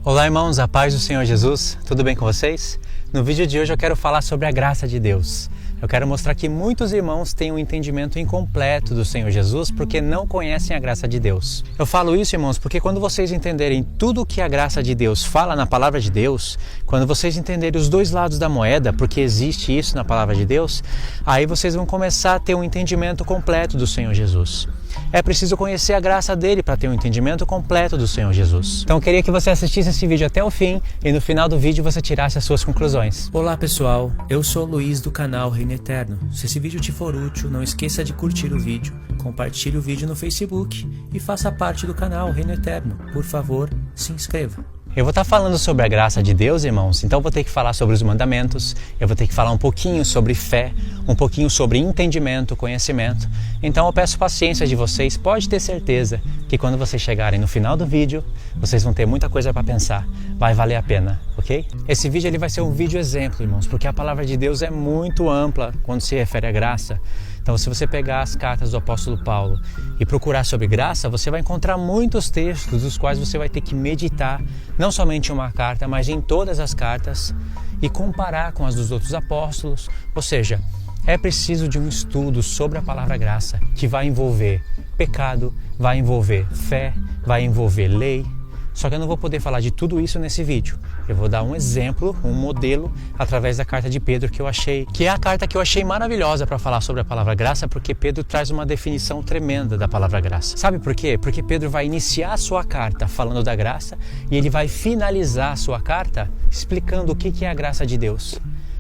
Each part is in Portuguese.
Olá irmãos, a paz do Senhor Jesus, tudo bem com vocês? No vídeo de hoje eu quero falar sobre a graça de Deus. Eu quero mostrar que muitos irmãos têm um entendimento incompleto do Senhor Jesus porque não conhecem a graça de Deus. Eu falo isso, irmãos, porque quando vocês entenderem tudo o que a graça de Deus fala na palavra de Deus, quando vocês entenderem os dois lados da moeda, porque existe isso na palavra de Deus, aí vocês vão começar a ter um entendimento completo do Senhor Jesus. É preciso conhecer a graça dele para ter um entendimento completo do Senhor Jesus. Então eu queria que você assistisse esse vídeo até o fim e no final do vídeo você tirasse as suas conclusões. Olá pessoal, eu sou o Luiz do canal Reino Eterno. Se esse vídeo te for útil, não esqueça de curtir o vídeo, compartilhe o vídeo no Facebook e faça parte do canal Reino Eterno. Por favor, se inscreva. Eu vou estar falando sobre a graça de Deus, irmãos, então eu vou ter que falar sobre os mandamentos, eu vou ter que falar um pouquinho sobre fé, um pouquinho sobre entendimento, conhecimento. Então eu peço paciência de vocês, pode ter certeza que quando vocês chegarem no final do vídeo, vocês vão ter muita coisa para pensar, vai valer a pena, ok? Esse vídeo ele vai ser um vídeo exemplo, irmãos, porque a palavra de Deus é muito ampla quando se refere à graça. Então se você pegar as cartas do apóstolo Paulo e procurar sobre graça, você vai encontrar muitos textos dos quais você vai ter que meditar, não somente em uma carta, mas em todas as cartas e comparar com as dos outros apóstolos. Ou seja, é preciso de um estudo sobre a palavra graça que vai envolver pecado, vai envolver fé, vai envolver lei. Só que eu não vou poder falar de tudo isso nesse vídeo. Eu vou dar um exemplo, um modelo, através da carta de Pedro que eu achei, que é a carta que eu achei maravilhosa para falar sobre a palavra graça, porque Pedro traz uma definição tremenda da palavra graça. Sabe por quê? Porque Pedro vai iniciar a sua carta falando da graça e ele vai finalizar a sua carta explicando o que é a graça de Deus.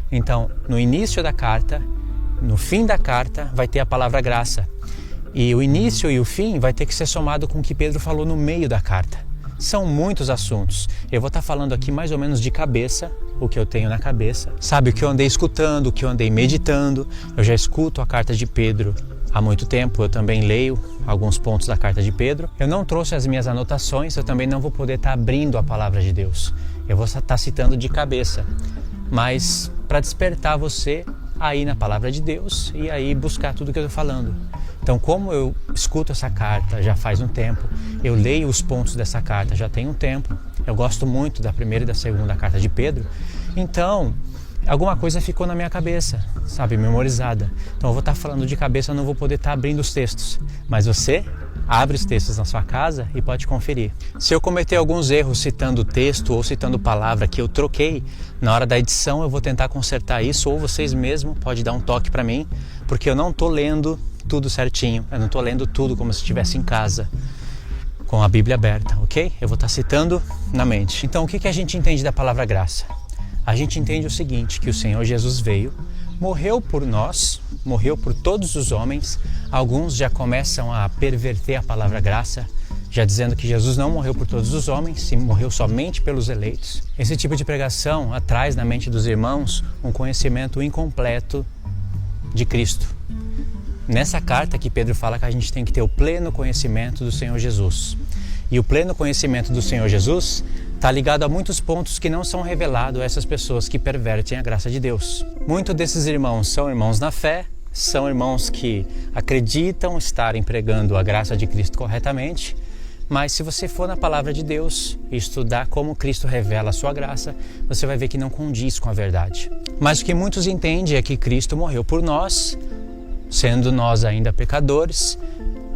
Então, no início da carta, no fim da carta, vai ter a palavra graça. E o início e o fim vai ter que ser somado com o que Pedro falou no meio da carta. São muitos assuntos. Eu vou estar falando aqui mais ou menos de cabeça, o que eu tenho na cabeça. Sabe, o que eu andei escutando, o que eu andei meditando. Eu já escuto a carta de Pedro há muito tempo, eu também leio alguns pontos da carta de Pedro. Eu não trouxe as minhas anotações, eu também não vou poder estar abrindo a palavra de Deus. Eu vou estar citando de cabeça, mas para despertar você aí na palavra de Deus e aí buscar tudo que eu estou falando. Então, como eu escuto essa carta já faz um tempo, eu leio os pontos dessa carta já tem um tempo, eu gosto muito da primeira e da segunda carta de Pedro, então alguma coisa ficou na minha cabeça, sabe, memorizada. Então eu vou estar falando de cabeça, eu não vou poder estar abrindo os textos, mas você abre os textos na sua casa e pode conferir. Se eu cometer alguns erros citando texto ou citando palavra que eu troquei, na hora da edição eu vou tentar consertar isso, ou vocês mesmos podem dar um toque para mim, porque eu não estou lendo tudo certinho, eu não estou lendo tudo como se estivesse em casa, com a Bíblia aberta, ok? Eu vou estar citando na mente. Então o que a gente entende da palavra graça? A gente entende o seguinte, que o Senhor Jesus veio, morreu por nós, morreu por todos os homens. Alguns já começam a perverter a palavra graça, já dizendo que Jesus não morreu por todos os homens, e morreu somente pelos eleitos. Esse tipo de pregação traz na mente dos irmãos um conhecimento incompleto de Cristo. Nessa carta que Pedro fala que a gente tem que ter o pleno conhecimento do Senhor Jesus. E o pleno conhecimento do Senhor Jesus está ligado a muitos pontos que não são revelados a essas pessoas que pervertem a graça de Deus. Muitos desses irmãos são irmãos na fé, são irmãos que acreditam estarem pregando a graça de Cristo corretamente, mas se você for na palavra de Deus e estudar como Cristo revela a sua graça, você vai ver que não condiz com a verdade. Mas o que muitos entendem é que Cristo morreu por nós, sendo nós ainda pecadores.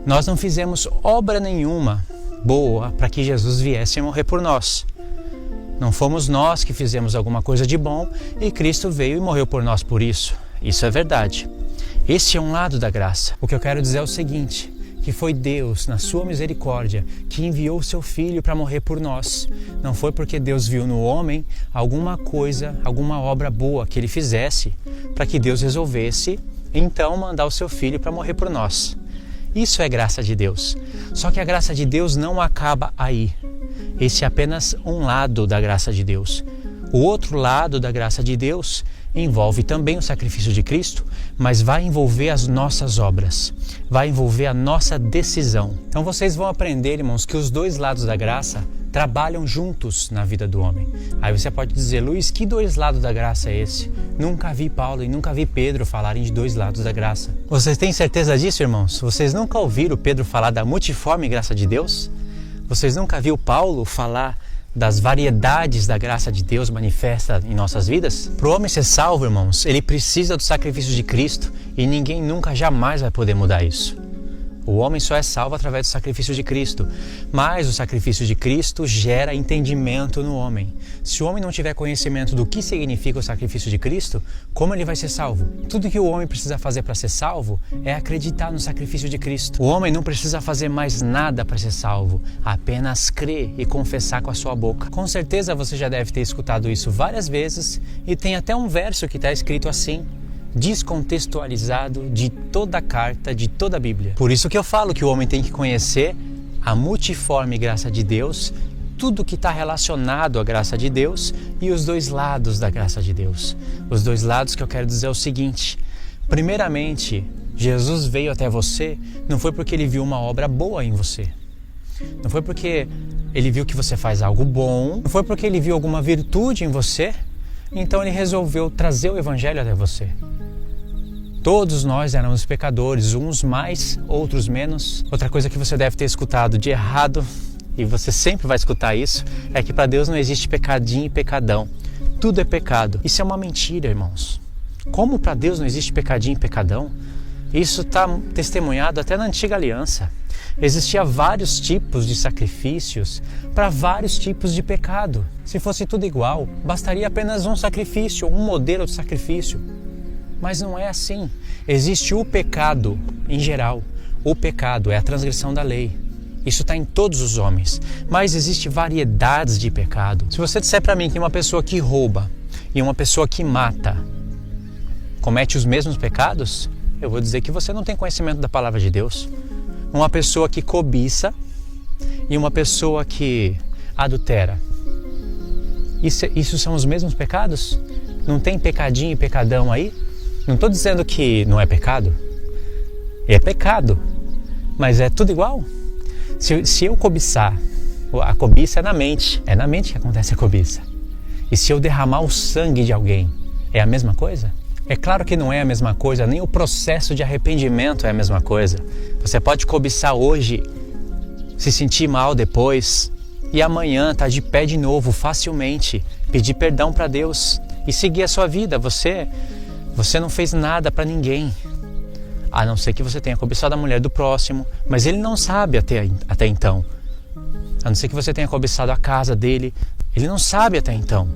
Nós não fizemos obra nenhuma boa para que Jesus viesse a morrer por nós. Não fomos nós que fizemos alguma coisa de bom e Cristo veio e morreu por nós por isso. Isso é verdade. Esse é um lado da graça. O que eu quero dizer é o seguinte, que foi Deus, na sua misericórdia, que enviou o seu Filho para morrer por nós. Não foi porque Deus viu no homem alguma coisa, alguma obra boa que ele fizesse, para que Deus resolvesse então mandar o seu Filho para morrer por nós. Isso é graça de Deus. Só que a graça de Deus não acaba aí. Esse é apenas um lado da graça de Deus. O outro lado da graça de Deus envolve também o sacrifício de Cristo, mas vai envolver as nossas obras, vai envolver a nossa decisão. Então vocês vão aprender, irmãos, que os dois lados da graça trabalham juntos na vida do homem. Aí você pode dizer, Luiz, que dois lados da graça é esse? Nunca vi Paulo e nunca vi Pedro falarem de dois lados da graça. Vocês têm certeza disso, irmãos? Vocês nunca ouviram Pedro falar da multiforme graça de Deus? Vocês nunca viram Paulo falar das variedades da graça de Deus manifesta em nossas vidas? Para o homem ser salvo, irmãos, ele precisa do sacrifício de Cristo e ninguém nunca, jamais vai poder mudar isso. O homem só é salvo através do sacrifício de Cristo, mas o sacrifício de Cristo gera entendimento no homem. Se o homem não tiver conhecimento do que significa o sacrifício de Cristo, como ele vai ser salvo? Tudo que o homem precisa fazer para ser salvo é acreditar no sacrifício de Cristo. O homem não precisa fazer mais nada para ser salvo, apenas crer e confessar com a sua boca. Com certeza você já deve ter escutado isso várias vezes e tem até um verso que está escrito assim, descontextualizado de toda a carta, de toda a Bíblia. Por isso que eu falo que o homem tem que conhecer a multiforme graça de Deus, tudo que está relacionado à graça de Deus e os dois lados da graça de Deus. Os dois lados que eu quero dizer é o seguinte: primeiramente, Jesus veio até você não foi porque ele viu uma obra boa em você, não foi porque ele viu que você faz algo bom, não foi porque ele viu alguma virtude em você, então ele resolveu trazer o Evangelho até você. Todos nós éramos pecadores, uns mais, outros menos. Outra coisa que você deve ter escutado de errado, e você sempre vai escutar isso, é que para Deus não existe pecadinho e pecadão. Tudo é pecado. Isso é uma mentira, irmãos. Como para Deus não existe pecadinho e pecadão? Isso está testemunhado até na Antiga Aliança. Existia vários tipos de sacrifícios para vários tipos de pecado. Se fosse tudo igual, bastaria apenas um sacrifício, um modelo de sacrifício. Mas não é assim. Existe o pecado em geral. O pecado é a transgressão da lei. Isso está em todos os homens. Mas existe variedades de pecado. Se você disser para mim que uma pessoa que rouba e uma pessoa que mata comete os mesmos pecados, eu vou dizer que você não tem conhecimento da palavra de Deus. Uma pessoa que cobiça e uma pessoa que adultera, isso são os mesmos pecados? Não tem pecadinho e pecadão aí? Não estou dizendo que não é pecado. É pecado, mas é tudo igual. Se eu cobiçar, a cobiça é na mente que acontece a cobiça. E se eu derramar o sangue de alguém, é a mesma coisa? É claro que não é a mesma coisa, nem o processo de arrependimento é a mesma coisa. Você pode cobiçar hoje, se sentir mal depois, e amanhã estar de pé de novo, facilmente, pedir perdão para Deus e seguir a sua vida. Você não fez nada para ninguém, a não ser que você tenha cobiçado a mulher do próximo, mas ele não sabe até então. A não ser que você tenha cobiçado a casa dele, ele não sabe até então.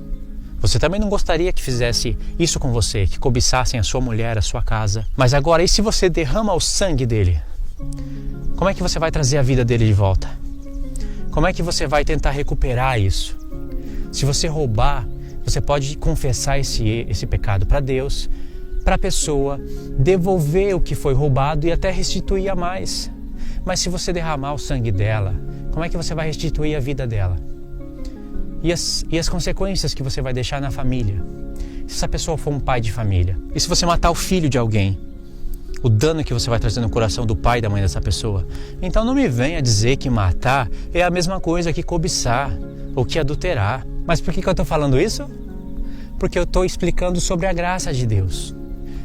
Você também não gostaria que fizesse isso com você, que cobiçassem a sua mulher, a sua casa. Mas agora, e se você derrama o sangue dele? Como é que você vai trazer a vida dele de volta? Como é que você vai tentar recuperar isso? Se você roubar, você pode confessar esse pecado para Deus, para a pessoa, devolver o que foi roubado e até restituir a mais. Mas se você derramar o sangue dela, como é que você vai restituir a vida dela? E as consequências que você vai deixar na família? Se essa pessoa for um pai de família? E se você matar o filho de alguém? O dano que você vai trazer no coração do pai e da mãe dessa pessoa? Então não me venha dizer que matar é a mesma coisa que cobiçar ou que adulterar. Mas por que eu estou falando isso? Porque eu estou explicando sobre a graça de Deus.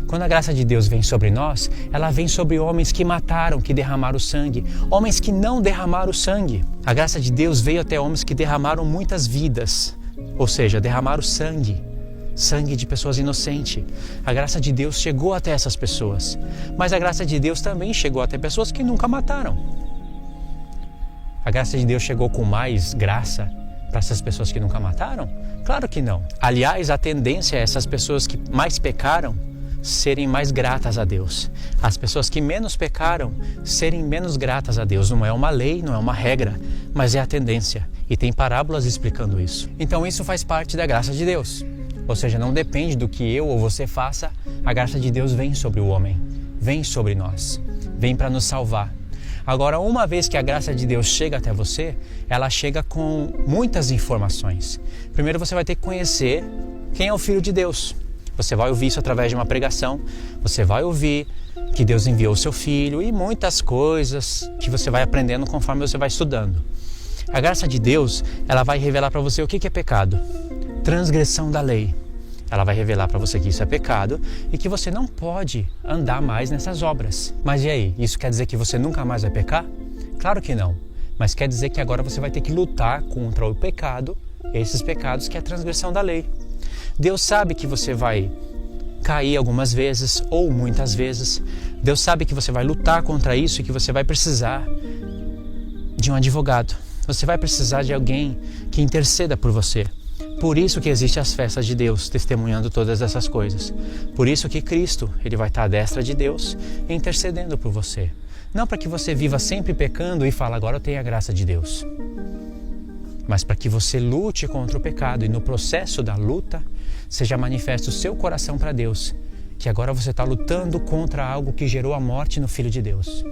Quando a graça de Deus vem sobre nós, ela vem sobre homens que mataram, que derramaram sangue, homens que não derramaram sangue. A graça de Deus veio até homens que derramaram muitas vidas, ou seja, derramaram sangue de pessoas inocentes. A graça de Deus chegou até essas pessoas, mas a graça de Deus também chegou até pessoas que nunca mataram. A graça de Deus chegou com mais graça para essas pessoas que nunca mataram? Claro que não. Aliás, a tendência é essas pessoas que mais pecaram serem mais gratas a Deus. As pessoas que menos pecaram serem menos gratas a Deus. Não é uma lei, não é uma regra, mas é a tendência. E tem parábolas explicando isso. Então isso faz parte da graça de Deus. Ou seja, não depende do que eu ou você faça, a graça de Deus vem sobre o homem, vem sobre nós, vem para nos salvar. Agora, uma vez que a graça de Deus chega até você, ela chega com muitas informações. Primeiro você vai ter que conhecer quem é o Filho de Deus. Você vai ouvir isso através de uma pregação, você vai ouvir que Deus enviou o seu Filho e muitas coisas que você vai aprendendo conforme você vai estudando. A graça de Deus, ela vai revelar para você o que é pecado. Transgressão da lei. Ela vai revelar para você que isso é pecado e que você não pode andar mais nessas obras. Mas e aí? Isso quer dizer que você nunca mais vai pecar? Claro que não. mas quer dizer que agora você vai ter que lutar contra o pecado, esses pecados que é a transgressão da lei. Deus sabe que você vai cair algumas vezes ou muitas vezes. Deus sabe que você vai lutar contra isso e que você vai precisar de um advogado. Você vai precisar de alguém que interceda por você. Por isso que existem as festas de Deus, testemunhando todas essas coisas. Por isso que Cristo, Ele vai estar à destra de Deus, intercedendo por você. Não para que você viva sempre pecando e fale, agora eu tenho a graça de Deus. Mas para que você lute contra o pecado e no processo da luta, seja manifesto o seu coração para Deus, que agora você está lutando contra algo que gerou a morte no Filho de Deus.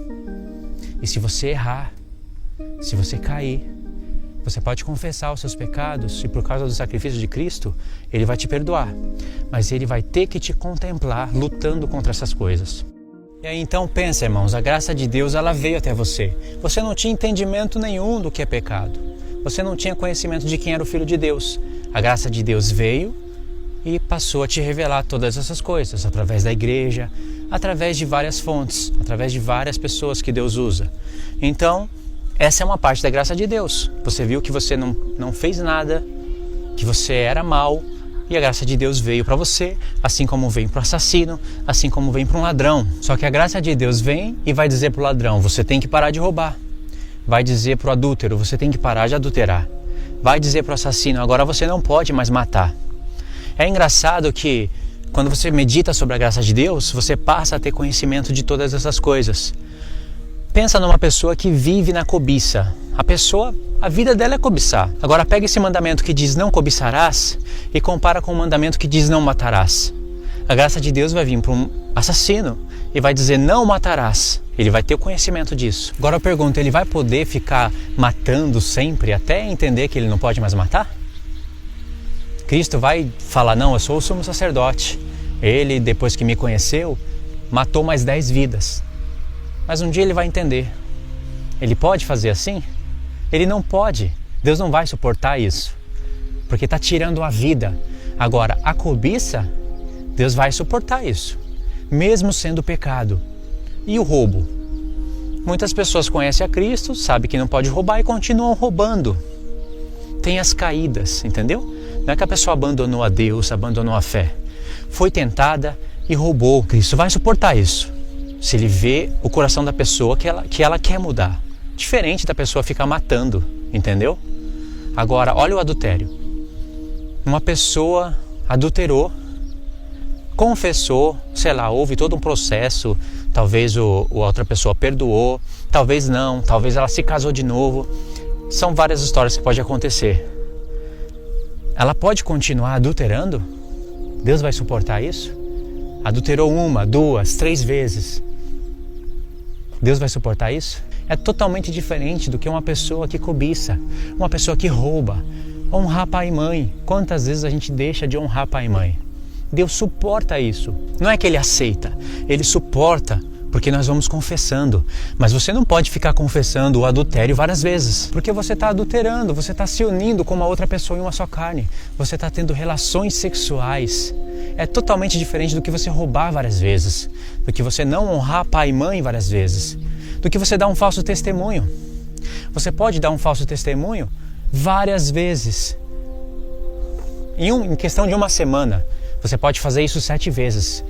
E se você errar, se você cair, você pode confessar os seus pecados e por causa do sacrifício de Cristo, Ele vai te perdoar. Mas Ele vai ter que te contemplar lutando contra essas coisas. E aí então pensa, irmãos, a graça de Deus ela veio até você. Você não tinha entendimento nenhum do que é pecado. Você não tinha conhecimento de quem era o Filho de Deus. A graça de Deus veio e passou a te revelar todas essas coisas através da igreja, através de várias fontes, através de várias pessoas que Deus usa. Então, essa é uma parte da graça de Deus. Você viu que você não fez nada, que você era mau, e a graça de Deus veio para você, assim como vem para o assassino, assim como vem para um ladrão. Só que a graça de Deus vem e vai dizer para o ladrão, você tem que parar de roubar. Vai dizer para o adúltero, você tem que parar de adulterar. Vai dizer para o assassino, agora você não pode mais matar. É engraçado que quando você medita sobre a graça de Deus, você passa a ter conhecimento de todas essas coisas. Pensa numa pessoa que vive na cobiça. A vida dela é cobiçar. Agora pega esse mandamento que diz não cobiçarás e compara com o mandamento que diz não matarás. A graça de Deus vai vir para um assassino e vai dizer não matarás. Ele vai ter o conhecimento disso. Agora eu pergunto, ele vai poder ficar matando sempre até entender que ele não pode mais matar? Cristo vai falar, não, eu sou o sumo sacerdote. Ele, depois que me conheceu, matou mais 10 vidas. Mas um dia ele vai entender. Ele pode fazer assim? Ele não pode. Deus não vai suportar isso. Porque está tirando a vida. Agora, a cobiça, Deus vai suportar isso. Mesmo sendo pecado. E o roubo? Muitas pessoas conhecem a Cristo, sabem que não pode roubar e continuam roubando. Tem as caídas, entendeu? Não é que a pessoa abandonou a Deus, abandonou a fé. Foi tentada e roubou. Cristo vai suportar isso. Se ele vê o coração da pessoa que ela quer mudar. Diferente da pessoa ficar matando, entendeu? Agora, olha o adultério. Uma pessoa adulterou, confessou, sei lá, houve todo um processo, talvez a outra pessoa perdoou, talvez não, talvez ela se casou de novo. São várias histórias que podem acontecer. Ela pode continuar adulterando? Deus vai suportar isso? Adulterou 1, 2, 3 vezes. Deus vai suportar isso? É totalmente diferente do que uma pessoa que cobiça, uma pessoa que rouba, honrar pai e mãe. Quantas vezes a gente deixa de honrar pai e mãe? Deus suporta isso. Não é que Ele aceita, Ele suporta, porque nós vamos confessando. Mas você não pode ficar confessando o adultério várias vezes, porque você está adulterando, você está se unindo com uma outra pessoa em uma só carne. Você está tendo relações sexuais. É totalmente diferente do que você roubar várias vezes, do que você não honrar pai e mãe várias vezes, do que você dar um falso testemunho. Você pode dar um falso testemunho várias vezes. Em questão de uma semana, você pode fazer isso 7 vezes.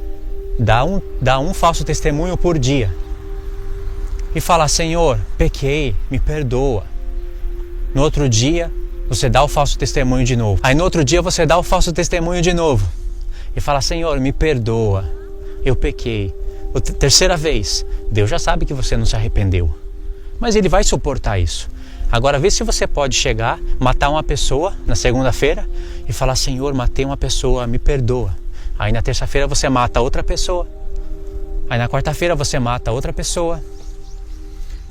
Dá um falso testemunho por dia. E falar, Senhor, pequei, me perdoa. No outro dia, você dá o falso testemunho de novo. Aí no outro dia você dá o falso testemunho de novo. E fala, Senhor, me perdoa, eu pequei. Terceira vez, Deus já sabe que você não se arrependeu. Mas Ele vai suportar isso. Agora vê se você pode chegar, matar uma pessoa na segunda-feira e falar, Senhor, matei uma pessoa, me perdoa. Aí na terça-feira você mata outra pessoa. Aí na quarta-feira você mata outra pessoa.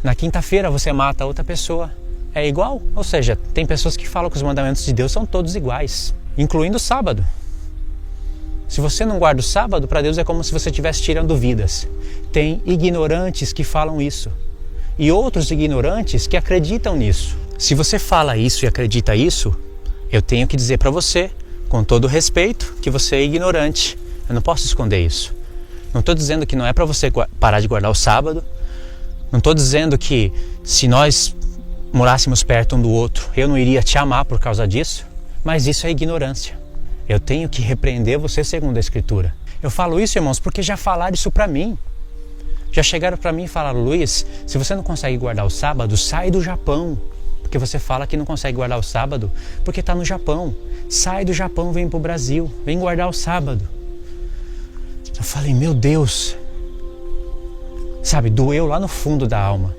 Na quinta-feira você mata outra pessoa. É igual? Ou seja, tem pessoas que falam que os mandamentos de Deus são todos iguais, incluindo o sábado. Se você não guarda o sábado, para Deus é como se você estivesse tirando vidas. Tem ignorantes que falam isso. E outros ignorantes que acreditam nisso. Se você fala isso e acredita isso, eu tenho que dizer para você, com todo respeito, que você é ignorante. Eu não posso esconder isso. Não estou dizendo que não é para você parar de guardar o sábado. Não estou dizendo que se nós morássemos perto um do outro, eu não iria te amar por causa disso? Mas isso é ignorância. Eu tenho que repreender você segundo a Escritura. Eu falo isso, irmãos, porque já falaram isso para mim. Já chegaram para mim e falaram: Luiz, se você não consegue guardar o sábado, sai do Japão. Porque você fala que não consegue guardar o sábado porque está no Japão. Sai do Japão, vem para o Brasil, vem guardar o sábado. Eu falei: meu Deus. Sabe, doeu lá no fundo da alma.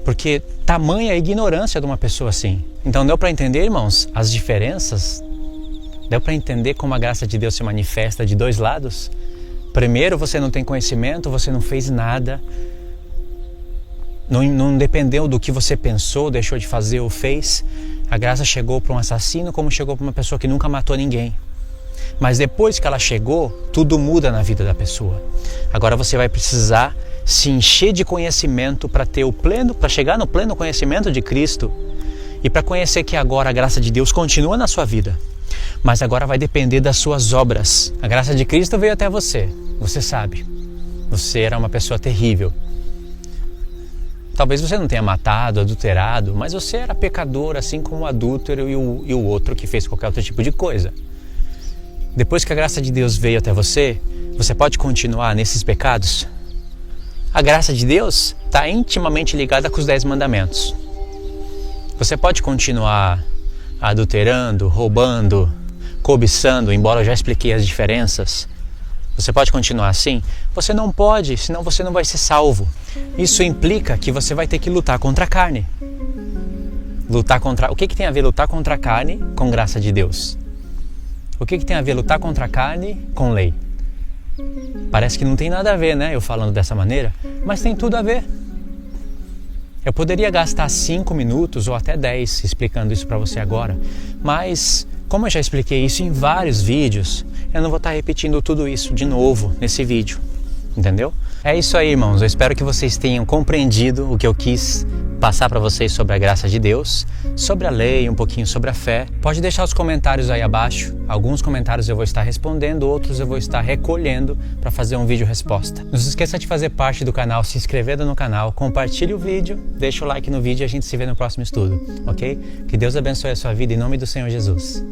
Porque tamanha a ignorância de uma pessoa assim. Então deu para entender, irmãos, as diferenças? Deu para entender como a graça de Deus se manifesta de dois lados? Primeiro, você não tem conhecimento, você não fez nada. Não dependeu do que você pensou, deixou de fazer ou fez. A graça chegou para um assassino como chegou para uma pessoa que nunca matou ninguém. Mas depois que ela chegou, tudo muda na vida da pessoa. Agora você vai precisar se encher de conhecimento para chegar no pleno conhecimento de Cristo e para conhecer que agora a graça de Deus continua na sua vida. Mas agora vai depender das suas obras. A graça de Cristo veio até você. Você sabe. Você era uma pessoa terrível. Talvez você não tenha matado, adulterado, mas você era pecador, assim como o adúltero e o outro que fez qualquer outro tipo de coisa. Depois que a graça de Deus veio até você, você pode continuar nesses pecados? A graça de Deus está intimamente ligada com os 10 mandamentos. Você pode continuar adulterando, roubando, cobiçando, embora eu já expliquei as diferenças. Você pode continuar assim? Você não pode, senão você não vai ser salvo. Isso implica que você vai ter que lutar contra a carne. O que tem a ver lutar contra a carne com graça de Deus? O que tem a ver lutar contra a carne com lei? Parece que não tem nada a ver, né? Eu falando dessa maneira, mas tem tudo a ver. Eu poderia gastar 5 minutos ou até 10 explicando isso para você agora, mas como eu já expliquei isso em vários vídeos, eu não vou estar repetindo tudo isso de novo nesse vídeo, entendeu? É isso aí, irmãos. Eu espero que vocês tenham compreendido o que eu quis passar para vocês sobre a graça de Deus, sobre a lei, um pouquinho sobre a fé. Pode deixar os comentários aí abaixo. Alguns comentários eu vou estar respondendo, outros eu vou estar recolhendo para fazer um vídeo resposta. Não se esqueça de fazer parte do canal, se inscrever no canal, compartilhe o vídeo, deixa o like no vídeo e a gente se vê no próximo estudo, ok? Que Deus abençoe a sua vida em nome do Senhor Jesus.